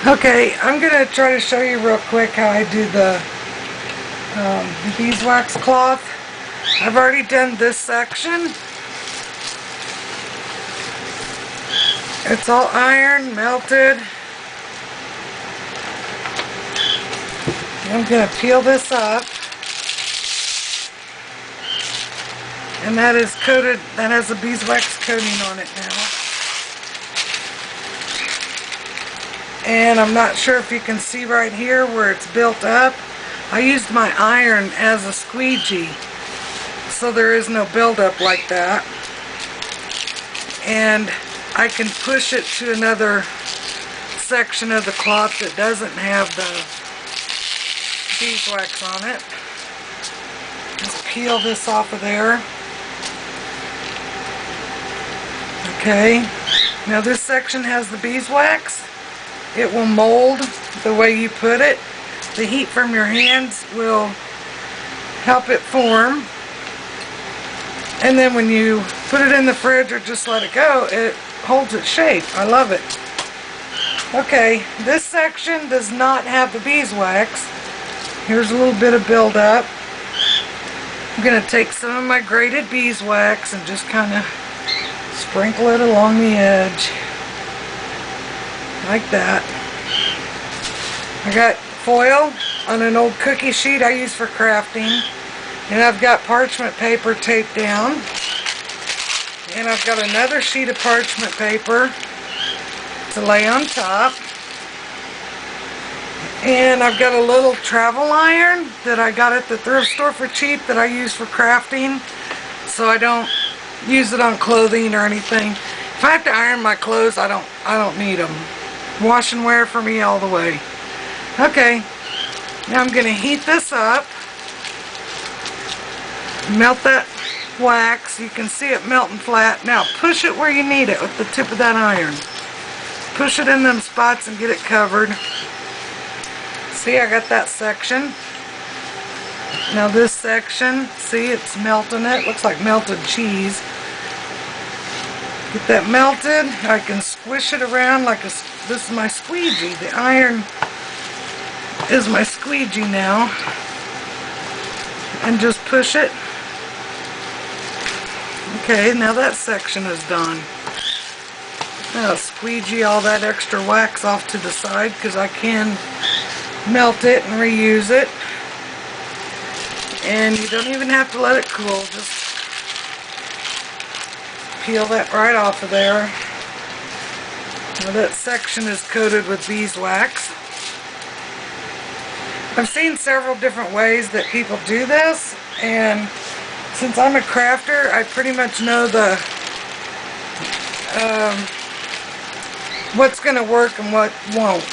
Okay, I'm going to try to show you real quick how I do the beeswax cloth. I've already done this section. It's all iron, melted. I'm going to peel this up. And that is coated, that has a beeswax coating on it now. And I'm not sure if you can see right here where it's built up. I used my iron as a squeegee, so there is no buildup like that. And I can push it to another section of the cloth that doesn't have the beeswax on it. Just peel this off of there. Okay, now this section has the beeswax. It will mold the way you put it. The heat from your hands will help it form. And then when you put it in the fridge or just let it go, it holds its shape. I love it. Okay, this section does not have the beeswax. Here's a little bit of buildup. I'm going to take some of my grated beeswax and just kind of sprinkle it along the edge. Like that. I got foil on an old cookie sheet I use for crafting, and I've got parchment paper taped down, and I've got another sheet of parchment paper to lay on top, and I've got a little travel iron that I got at the thrift store for cheap that I use for crafting, so I don't use it on clothing or anything. If I have to iron my clothes, I don't need them. Wash and wear for me all the way. Okay, now I'm going to heat this up. Melt that wax. You can see it melting flat. Now push it where you need it with the tip of that iron. Push it in them spots and get it covered. See, I got that section. Now this section, see, it's melting it. Looks like melted cheese. Get that melted. I can squish it around like this is my squeegee. The iron is my squeegee now. And just push it. Okay, now that section is done. Now I'll squeegee all that extra wax off to the side because I can melt it and reuse it. And you don't even have to let it cool. Just peel that right off of there. Now that section is coated with beeswax. I've seen several different ways that people do this, and since I'm a crafter, I pretty much know the what's going to work and what won't.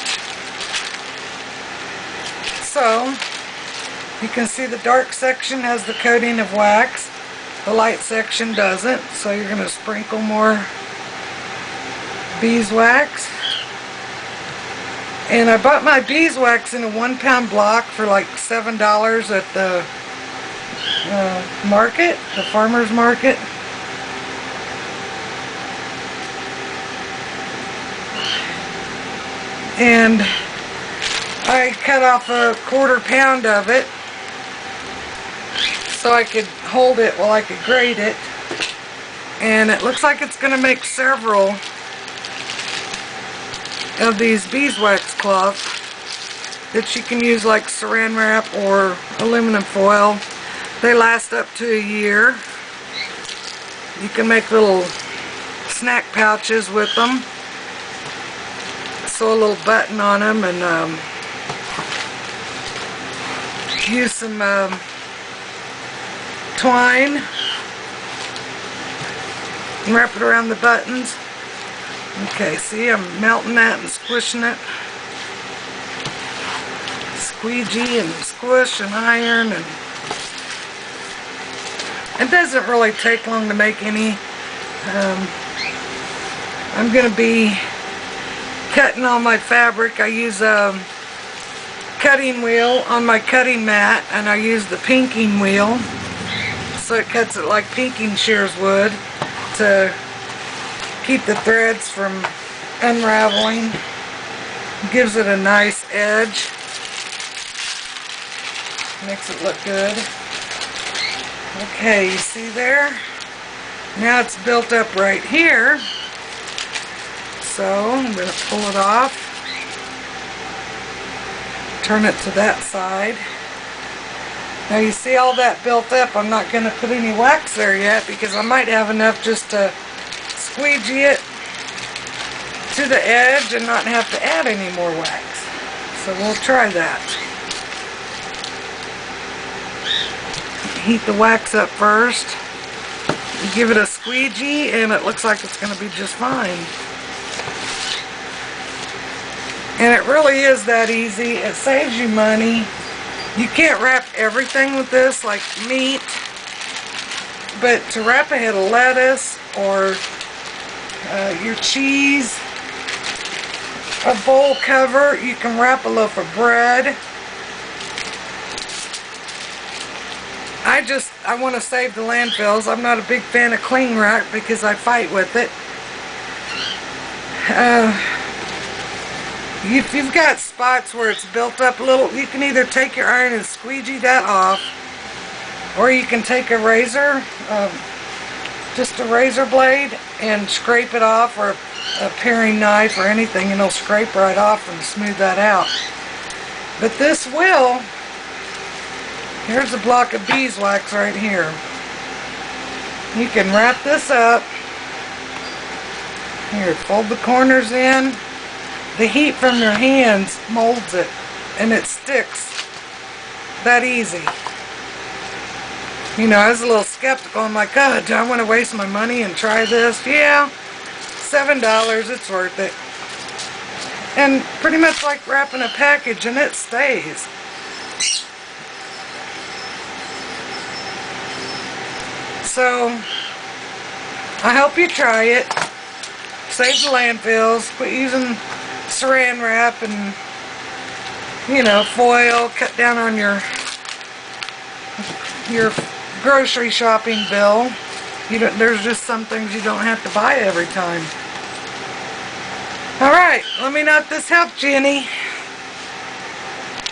So you can see the dark section has the coating of wax, the light section doesn't, so you're going to sprinkle more beeswax. And I bought my beeswax in a 1-pound block for like $7 at the market, the farmer's market. And I cut off a 1/4 pound of it so I could hold it while I could grate it. And it looks like it's going to make several of these beeswax cloth that you can use like saran wrap or aluminum foil. They last up to a year. You can make little snack pouches with them. Sew a little button on them and use some twine and wrap it around the buttons. Okay, see, I'm melting that and squishing it. Squeegee and squish and iron, and it doesn't really take long to make any. I'm going to be cutting all my fabric. I use a cutting wheel on my cutting mat, and I use the pinking wheel, so it cuts it like pinking shears would to keep the threads from unraveling. Gives it a nice edge. Makes it look good. Okay, you see there? Now it's built up right here. So I'm going to pull it off. Turn it to that side. Now you see all that built up. I'm not going to put any wax there yet because I might have enough just to squeegee it to the edge and not have to add any more wax. So we'll try that. Heat the wax up first. Give it a squeegee and it looks like it's going to be just fine. And it really is that easy. It saves you money. You can't wrap everything with this like meat, but to wrap a head of lettuce or your cheese, a bowl cover, you can wrap a loaf of bread. I want to save the landfills. I'm not a big fan of cling wrap because I fight with it. If you've got spots where it's built up a little, you can either take your iron and squeegee that off, or you can take a razor, just a razor blade, and scrape it off, or a paring knife or anything, and it'll scrape right off and smooth that out. But this will. Here's a block of beeswax right here. You can wrap this up. Here, fold the corners in. The heat from your hands molds it, and it sticks that easy. You know, I was a little skeptical. I'm like, God, do I want to waste my money and try this? Yeah, $7, it's worth it. And pretty much like wrapping a package, and it stays. So, I hope you try it. Save the landfills. Quit using saran wrap and, you know, foil. Cut down on your grocery shopping bill. There's just some things you don't have to buy every time. Alright, let me know if this helped you any.